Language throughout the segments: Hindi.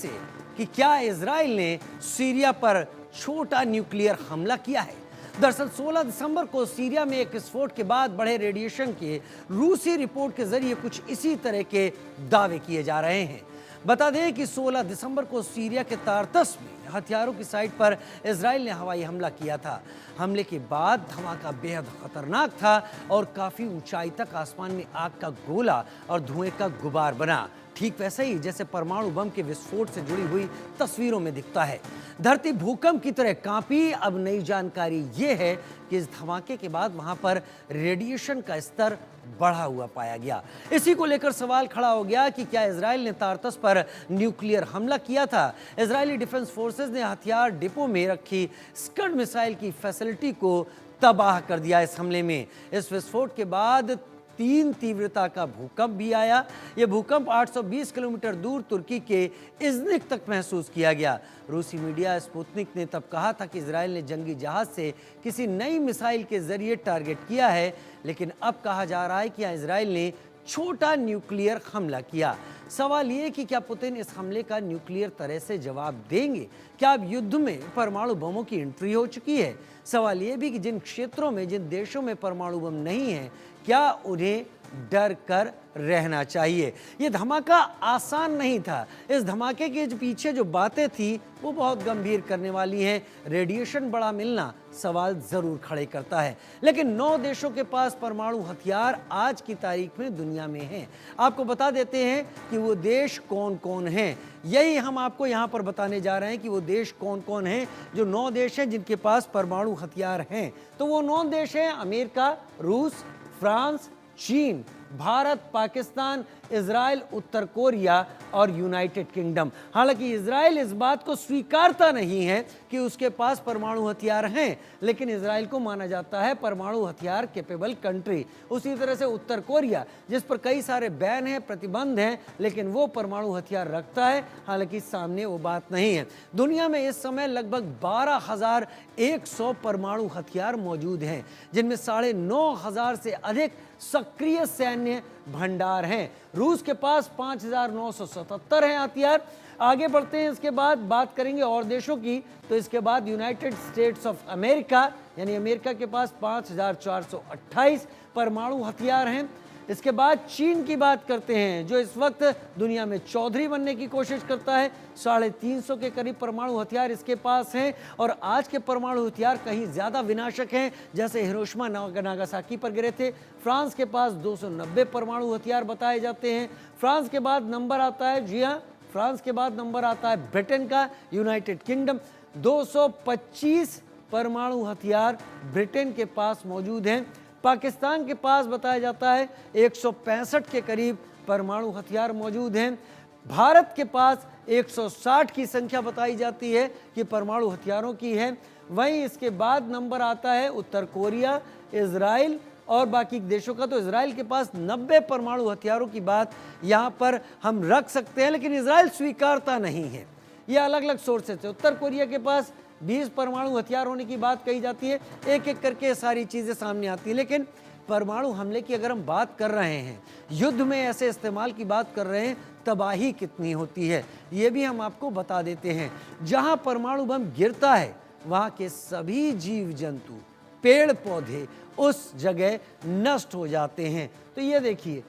से कि क्या इजराइल ने सीरिया पर छोटा न्यूक्लियर हमला किया है। दरअसल 16 दिसंबर को सीरिया में एक विस्फोट के बाद बढ़े रेडिएशन के रूसी रिपोर्ट के जरिए कुछ इसी तरह के दावे किए जा रहे हैं। बता दें कि 16 दिसंबर को सीरिया के तारतस में हथियारों की साइट पर इजराइल ने हवाई हमला किया था। हमले के बाद धमाका बेहद खतरनाक था और काफी ऊंचाई तक आसमान में आग का गोला और धुएं का गुबार बना, ठीक वैसे ही जैसे परमाणु बम के विस्फोट से जुड़ी हुई तस्वीरों में दिखता है। धरती भूकंप की तरह कांपी। अब नई जानकारी ये है कि इस धमाके के बाद वहां पर रेडिएशन का स्तर बढ़ा हुआ पाया गया। इसी को लेकर सवाल खड़ा हो गया कि क्या इजराइल ने तारतस पर न्यूक्लियर हमला किया था। इजरायली डिफेंस फोर्सेस ने हथियार डिपो में रखी स्कड मिसाइल की फैसिलिटी को तबाह कर दिया। इस हमले में इस विस्फोट के बाद 3 तीव्रता का भूकंप भी आया। यह भूकंप 820 किलोमीटर दूर तुर्की के इज़्निक तक महसूस किया गया। रूसी मीडिया स्पुतनिक ने तब कहा था कि इजराइल ने जंगी जहाज से किसी नई मिसाइल के जरिए टारगेट किया है, लेकिन अब कहा जा रहा है कि इजराइल ने छोटा न्यूक्लियर हमला किया। सवाल ये कि क्या पुतिन इस हमले का न्यूक्लियर तरह से जवाब देंगे? क्या अब युद्ध में परमाणु बमों की एंट्री हो चुकी है? सवाल ये भी कि जिन क्षेत्रों में, जिन देशों में परमाणु बम नहीं है, क्या उन्हें डर कर रहना चाहिए? ये धमाका आसान नहीं था। इस धमाके के पीछे जो बातें थी वो बहुत गंभीर करने वाली हैं। रेडिएशन बड़ा मिलना सवाल जरूर खड़े करता है, लेकिन 9 देशों के पास परमाणु हथियार आज की तारीख में दुनिया में हैं। आपको बता देते हैं कि वो देश कौन कौन हैं। यही हम आपको यहाँ पर बताने जा रहे हैं कि वो देश कौन कौन हैं। जो 9 देश हैं जिनके पास परमाणु हथियार हैं, तो वो 9 देश हैं: अमेरिका, रूस, फ्रांस, चीन, भारत, पाकिस्तान, इजराइल, उत्तर कोरिया और यूनाइटेड किंगडम। हालांकि इजराइल इस बात को स्वीकारता नहीं है कि उसके पास परमाणु हथियार हैं, लेकिन इजराइल को माना जाता है परमाणु हथियार कैपेबल कंट्री। उसी तरह से उत्तर कोरिया, जिस पर कई सारे बैन हैं, प्रतिबंध हैं, लेकिन वो परमाणु हथियार रखता है। हालांकि सामने वो बात नहीं है। दुनिया में इस समय लगभग 12,100 परमाणु हथियार मौजूद हैं, जिनमें 9,500 से अधिक सक्रिय सैन्य भंडार हैं। रूस के पास 5,977 हैं हथियार। आगे बढ़ते हैं, इसके बाद बात करेंगे और देशों की। तो इसके बाद यूनाइटेड स्टेट्स ऑफ अमेरिका यानी अमेरिका के पास 5,428 परमाणु हथियार हैं। इसके बाद चीन की बात करते हैं, जो इस वक्त दुनिया में चौधरी बनने की कोशिश करता है। 350 के करीब परमाणु हथियार इसके पास हैं और आज के परमाणु हथियार कहीं ज्यादा विनाशक हैं, जैसे हिरोशिमा नागासाकी पर गिरे थे। फ्रांस के पास 290 परमाणु हथियार बताए जाते हैं। फ्रांस के बाद नंबर आता है, जी हाँ, फ्रांस के बाद नंबर आता है ब्रिटेन का। यूनाइटेड किंगडम 225 परमाणु हथियार ब्रिटेन के पास मौजूद हैं। पाकिस्तान के पास बताया जाता है 165 के करीब परमाणु हथियार मौजूद हैं। भारत के पास 160 की संख्या बताई जाती है कि परमाणु हथियारों की है। वहीं इसके बाद नंबर आता है उत्तर कोरिया, इजराइल और बाकी देशों का। तो इजराइल के पास 90 परमाणु हथियारों की बात यहाँ पर हम रख सकते हैं, लेकिन इजराइल स्वीकारता नहीं है। ये अलग अलग सोर्सेस है। उत्तर कोरिया के पास 20 परमाणु हथियार होने की बात कही जाती है। एक एक करके सारी चीजें सामने आती है। लेकिन परमाणु हमले की अगर हम बात कर रहे हैं, युद्ध में ऐसे इस्तेमाल की बात कर रहे हैं, तबाही कितनी होती है ये भी हम आपको बता देते हैं। जहां परमाणु बम गिरता है वहां के सभी जीव जंतु, पेड़ पौधे उस जगह नष्ट हो जाते हैं। तो ये देखिए,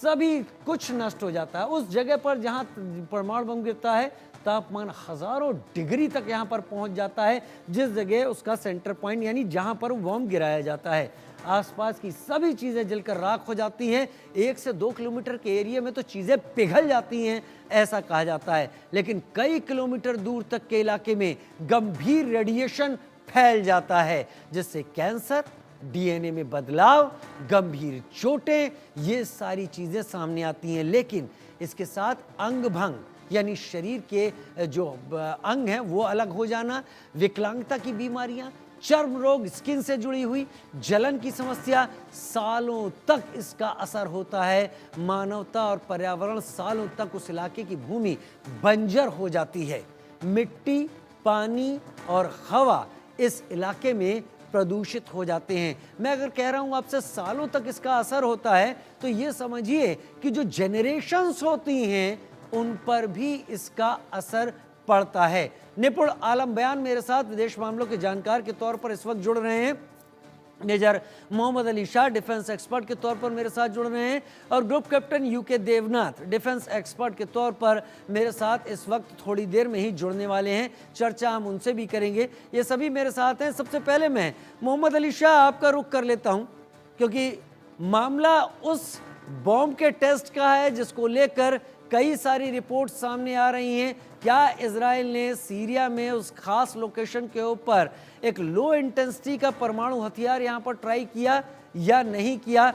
सभी कुछ नष्ट हो जाता है उस जगह पर जहां परमाणु बम गिरता है। तापमान हजारों डिग्री तक यहां पर पहुंच जाता है, जिस जगह उसका सेंटर पॉइंट यानी जहां पर बम गिराया जाता है। आसपास की सभी चीजें जलकर राख हो जाती हैं। 1 से 2 किलोमीटर के एरिया में तो चीजें पिघल जाती हैं, ऐसा कहा जाता है। लेकिन कई किलोमीटर दूर तक के इलाके में गंभीर रेडिएशन फैल जाता है, जिससे कैंसर, डीएनए में बदलाव, गंभीर चोटें, ये सारी चीजें सामने आती हैं। लेकिन इसके साथ अंग भंग यानी शरीर के जो अंग हैं वो अलग हो जाना, विकलांगता की बीमारियां, चर्म रोग, स्किन से जुड़ी हुई जलन की समस्या, सालों तक इसका असर होता है। मानवता और पर्यावरण सालों तक उस इलाके की भूमि बंजर हो जाती है। मिट्टी, पानी और हवा इस इलाके में प्रदूषित हो जाते हैं। मैं अगर कह रहा हूं आपसे सालों तक इसका असर होता है, तो ये समझिए कि जो जेनरेशंस होती हैं उन पर भी इसका असर पड़ता है। निपुण आलम बयान मेरे साथ विदेश मामलों के जानकार के तौर पर इस वक्त जुड़ रहे हैं। Major Mohammad Ali Shah defence expert के तौर पर मेरे साथ जुड़ रहे हैं और group captain UK Devnath defence expert के तौर पर मेरे साथ इस वक्त थोड़ी देर में ही जुड़ने वाले हैं। चर्चा हम उनसे भी करेंगे। ये सभी मेरे साथ हैं। सबसे पहले मैं मोहम्मद अली शाह आपका रुख कर लेता हूं, क्योंकि मामला उस बॉम्ब के टेस्ट का है जिसको लेकर कई सारी रिपोर्ट सामने आ रही हैं। क्या इजराइल ने सीरिया में उस खास लोकेशन के ऊपर एक लो इंटेंसिटी का परमाणु हथियार यहां पर ट्राई किया या नहीं किया?